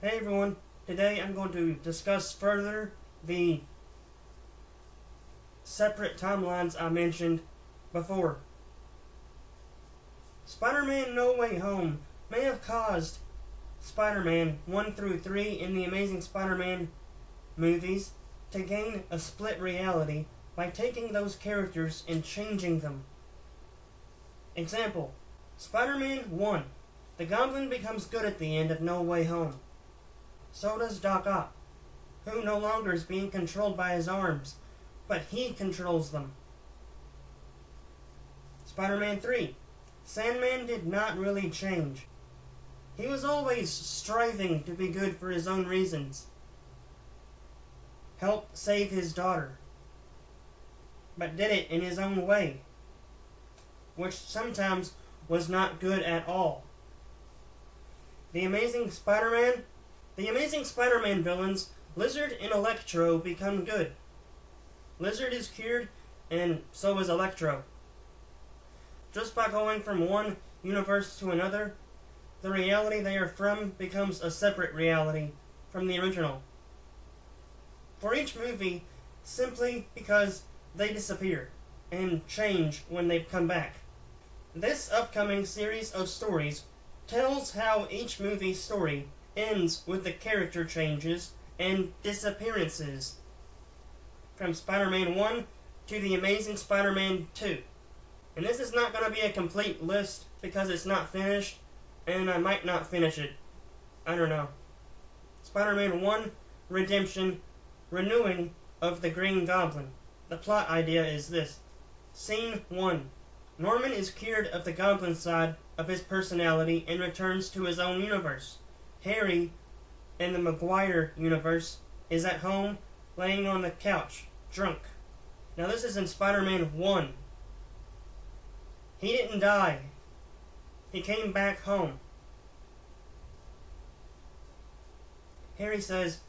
Hey everyone, today I'm going to discuss further the separate timelines I mentioned before. Spider-Man No Way Home may have caused Spider-Man 1 through 3 in the Amazing Spider-Man movies to gain a split reality by taking those characters and changing them. Example, Spider-Man 1. The Goblin becomes good at the end of No Way Home. So does Doc Ock, who no longer is being controlled by his arms, but he controls them. Spider-Man 3. Sandman did not really change. He was always striving to be good for his own reasons. Help save his daughter, but did it in his own way, which sometimes was not good at all. The Amazing Spider-Man villains, Lizard and Electro, become good. Lizard is cured, and so is Electro. Just by going from one universe to another, the reality they are from becomes a separate reality from the original. For each movie, simply because they disappear and change when they come back. This upcoming series of stories tells how each movie's story ends with the character changes and disappearances. From Spider-Man 1 to The Amazing Spider-Man 2. And this is not going to be a complete list because it's not finished, and I might not finish it. I don't know. Spider-Man 1, Redemption, Renewing of the Green Goblin. The plot idea is this. Scene 1. Norman is cured of the Goblin side of his personality and returns to his own universe. Harry, in the Maguire universe, is at home, laying on the couch, drunk. Now this is in Spider-Man 1. He didn't die. He came back home. Harry says,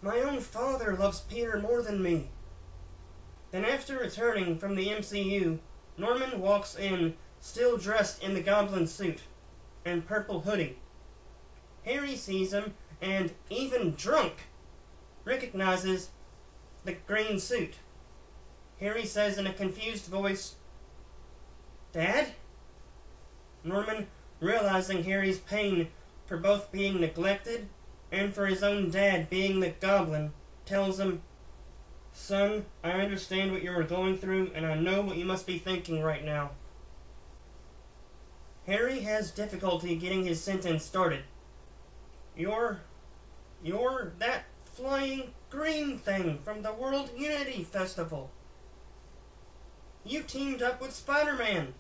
"My own father loves Peter more than me." Then after returning from the MCU, Norman walks in, still dressed in the Goblin suit and purple hoodie. Harry sees him and, even drunk, recognizes the green suit. Harry says in a confused voice, "Dad?" Norman, realizing Harry's pain for both being neglected and for his own dad being the Goblin, tells him, "Son, I understand what you are going through, and I know what you must be thinking right now." Harry has difficulty getting his sentence started. You're that flying green thing from the World Unity Festival. You teamed up with Spider-Man."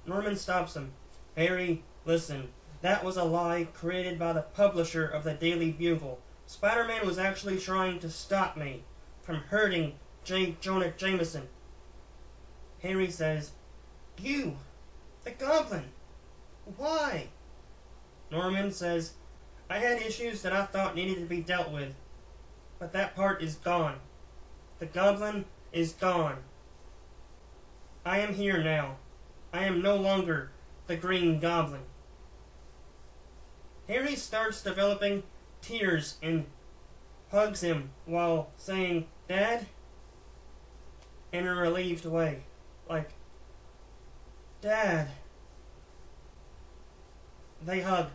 Norman stops him. "Harry, listen. That was a lie created by the publisher of the Daily Bugle. Spider-Man was actually trying to stop me from hurting J. Jonah Jameson." Harry says, "You, the Goblin, why?" Norman says, "I had issues that I thought needed to be dealt with, but that part is gone. The Goblin is gone. I am here now. I am no longer the Green Goblin." Harry starts developing tears and hugs him while saying, "Dad?" in a relieved way. Like, "Dad." They hug.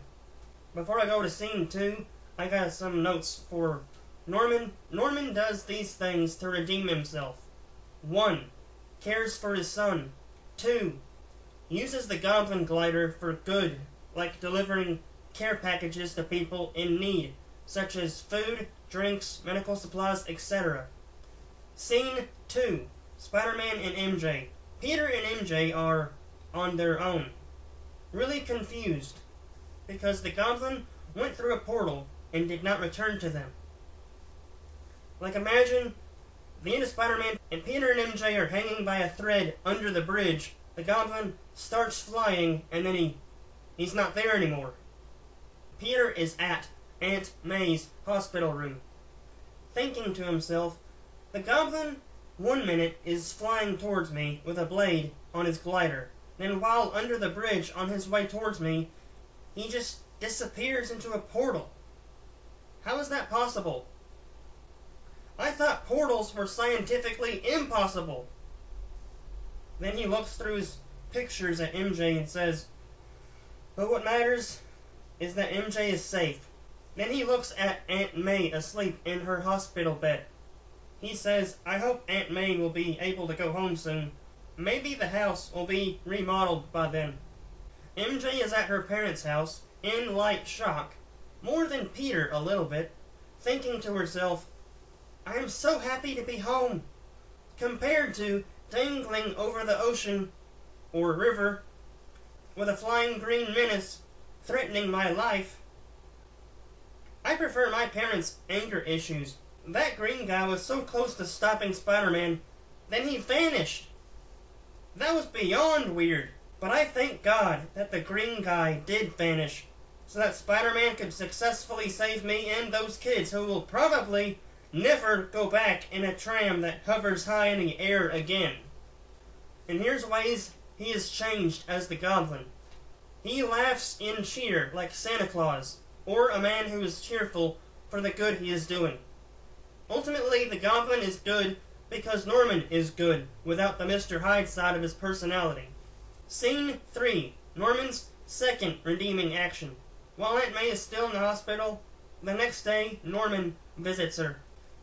Before I go to scene 2, I got some notes for Norman. Norman does these things to redeem himself. 1. Cares for his son. 2. Uses the Goblin glider for good, like delivering care packages to people in need, such as food, drinks, medical supplies, etc. Scene 2. Spider-Man and MJ. Peter and MJ are on their own. Really confused, because the Goblin went through a portal and did not return to them. Like, imagine the end of Spider-Man and Peter and MJ are hanging by a thread under the bridge. The Goblin starts flying and then he's not there anymore. Peter is at Aunt May's hospital room, thinking to himself, "The Goblin 1 minute is flying towards me with a blade on his glider. Then while under the bridge on his way towards me, he just disappears into a portal How is that possible? I thought portals were scientifically impossible. Then he looks through his pictures at MJ and says, but what matters is that MJ is safe. Then he looks at Aunt May asleep in her hospital bed. He says, I hope Aunt May will be able to go home soon. Maybe the house will be remodeled by then. MJ is at her parents' house, in light shock, more than Peter a little bit, thinking to herself, I am so happy to be home, compared to dangling over the ocean, or river, with a flying green menace threatening my life. I prefer my parents' anger issues. That green guy was so close to stopping Spider-Man, then he vanished. That was beyond weird. But I thank God that the green guy did vanish, so that Spider-Man could successfully save me and those kids who will probably never go back in a tram that hovers high in the air again. And here's ways he is changed as the Goblin. He laughs in cheer like Santa Claus, or a man who is cheerful for the good he is doing. Ultimately, the Goblin is good because Norman is good, without the Mr. Hyde side of his personality. Scene 3. Norman's second redeeming action. While Aunt May is still in the hospital, the next day, Norman visits her.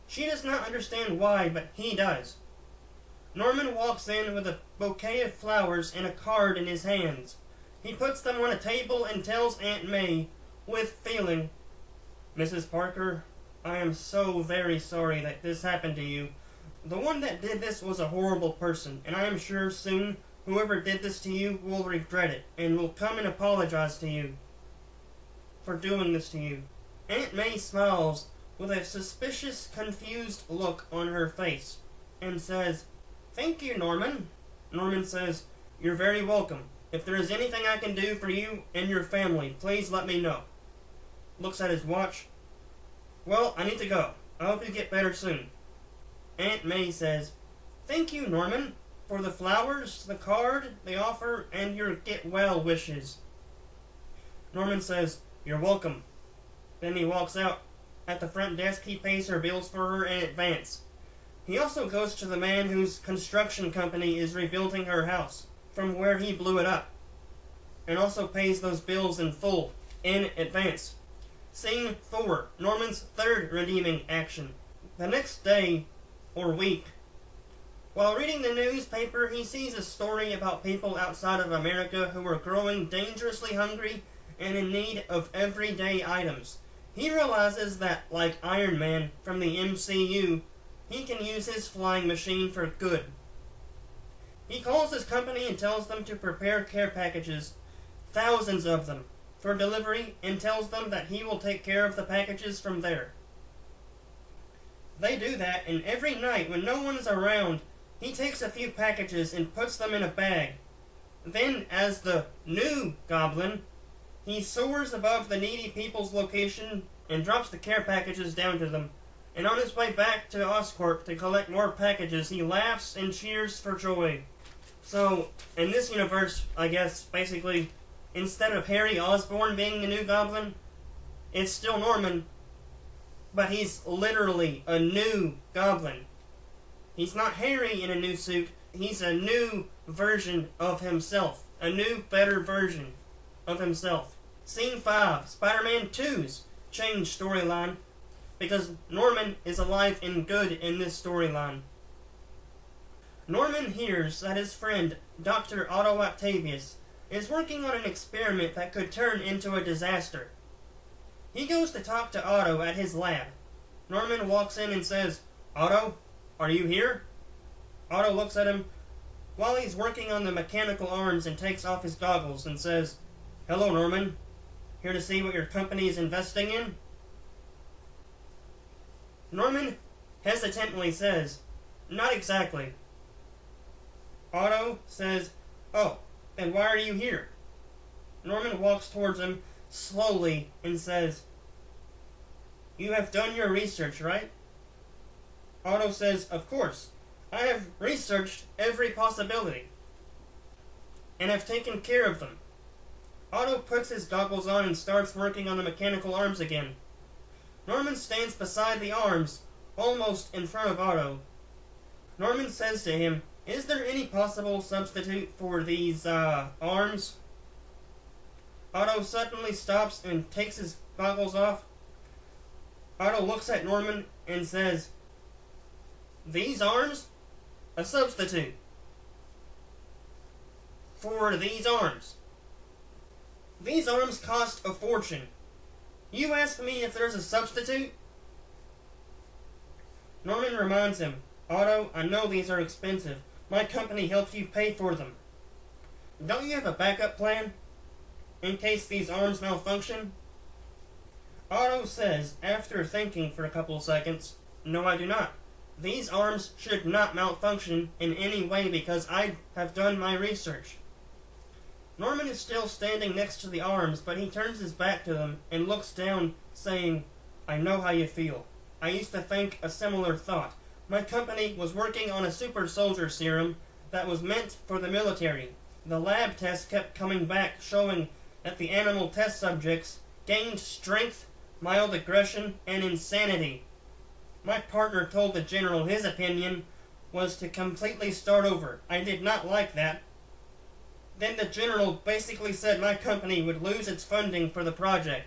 She does not understand why, but he does. Norman walks in with a bouquet of flowers and a card in his hands. He puts them on a table and tells Aunt May, with feeling, Mrs. Parker, I am so very sorry that this happened to you. The one that did this was a horrible person, and I am sure soon whoever did this to you will regret it, and will come and apologize to you for doing this to you. Aunt May smiles with a suspicious, confused look on her face, and says, Thank you, Norman. Norman says, You're very welcome. If there is anything I can do for you and your family, please let me know. Looks at his watch. Well, I need to go. I hope you get better soon. Aunt May says, Thank you, Norman, for the flowers, the card, the offer, and your get well wishes. Norman says, You're welcome. Then he walks out. At the front desk, he pays her bills for her in advance. He also goes to the man whose construction company is rebuilding her house from where he blew it up, and also pays those bills in full, in advance. Scene 4. Norman's third redeeming action. The next day, or week, while reading the newspaper, he sees a story about people outside of America who are growing dangerously hungry and in need of everyday items. He realizes that, like Iron Man from the MCU, he can use his flying machine for good. He calls his company and tells them to prepare care packages, thousands of them, for delivery, and tells them that he will take care of the packages from there. They do that, and every night when no one is around, he takes a few packages and puts them in a bag. Then, as the new Goblin, he soars above the needy people's location and drops the care packages down to them. And on his way back to Oscorp to collect more packages, he laughs and cheers for joy. So, in this universe, I guess, basically, instead of Harry Osborn being the new Goblin, it's still Norman, but he's literally a new Goblin. He's not Harry in a new suit, he's a new version of himself. A new, better version of himself. Scene 5, Spider-Man 2's change storyline, because Norman is alive and good in this storyline. Norman hears that his friend, Dr. Otto Octavius, is working on an experiment that could turn into a disaster. He goes to talk to Otto at his lab. Norman walks in and says, Otto, are you here? Otto looks at him while he's working on the mechanical arms and takes off his goggles and says, Hello, Norman. Here to see what your company is investing in? Norman hesitantly says, Not exactly. Otto says, Oh, then why are you here? Norman walks towards him slowly and says, You have done your research, right? Otto says, Of course. I have researched every possibility and have taken care of them. Otto puts his goggles on and starts working on the mechanical arms again. Norman stands beside the arms, almost in front of Otto. Norman says to him, "Is there any possible substitute for these, arms?" Otto suddenly stops and takes his goggles off. Otto looks at Norman and says, "These arms? A substitute for these arms. These arms cost a fortune. You ask me if there's a substitute?" Norman reminds him, "Otto, I know these are expensive. My company helps you pay for them. Don't you have a backup plan in case these arms malfunction?" Otto says, after thinking for a couple of seconds, "No, I do not. These arms should not malfunction in any way because I have done my research." Norman is still standing next to the arms, but he turns his back to them and looks down, saying, "I know how you feel. I used to think a similar thought. My company was working on a super soldier serum that was meant for the military. The lab tests kept coming back showing that the animal test subjects gained strength, mild aggression, and insanity. My partner told the general his opinion was to completely start over. I did not like that. Then the general basically said my company would lose its funding for the project."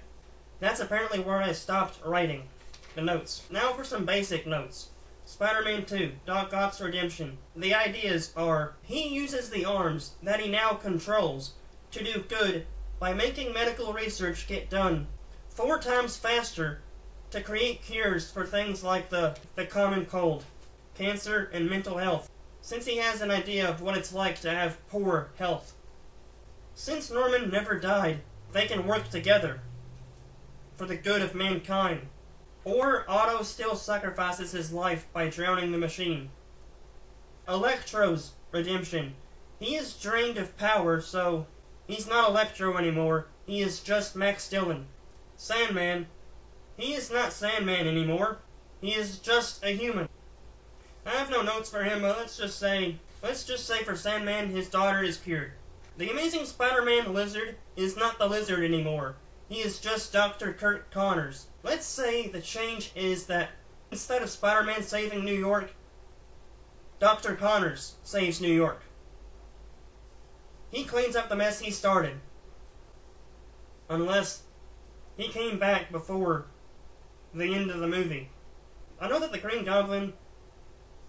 That's apparently where I stopped writing the notes. Now for some basic notes. Spider-Man 2, Doc Ock's redemption. The ideas are, he uses the arms that he now controls to do good by making medical research get done 4 times faster to create cures for things like the common cold, cancer, and mental health, since he has an idea of what it's like to have poor health. Since Norman never died, they can work together for the good of mankind. Or Otto still sacrifices his life by drowning the machine. Electro's redemption. He is drained of power, so he's not Electro anymore. He is just Max Dillon. Sandman. He is not Sandman anymore. He is just a human. I have no notes for him, but let's just say for Sandman, his daughter is cured. The Amazing Spider-Man Lizard is not the Lizard anymore. He is just Dr. Curt Connors. Let's say the change is that instead of Spider-Man saving New York, Dr. Connors saves New York. He cleans up the mess he started. Unless he came back before the end of the movie. I know that the Green Goblin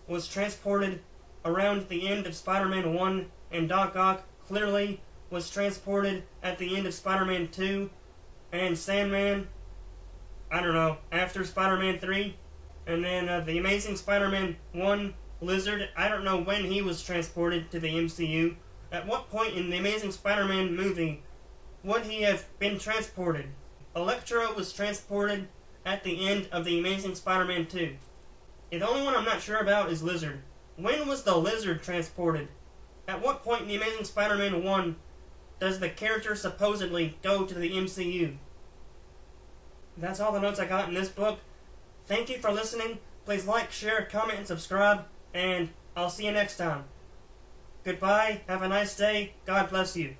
was transported around the end of Spider-Man 1, and Doc Ock clearly was transported at the end of Spider-Man 2, and Sandman, I don't know, after Spider-Man 3, and then the Amazing Spider-Man 1 Lizard, I don't know when he was transported to the MCU. At what point in the Amazing Spider-Man movie would he have been transported? Electro was transported at the end of the Amazing Spider-Man 2. The only one I'm not sure about is Lizard. When was the Lizard transported? At what point in the Amazing Spider-Man 1 does the character supposedly go to the MCU? That's all the notes I got in this book. Thank you for listening. Please like, share, comment, and subscribe, and I'll see you next time. Goodbye, have a nice day, God bless you.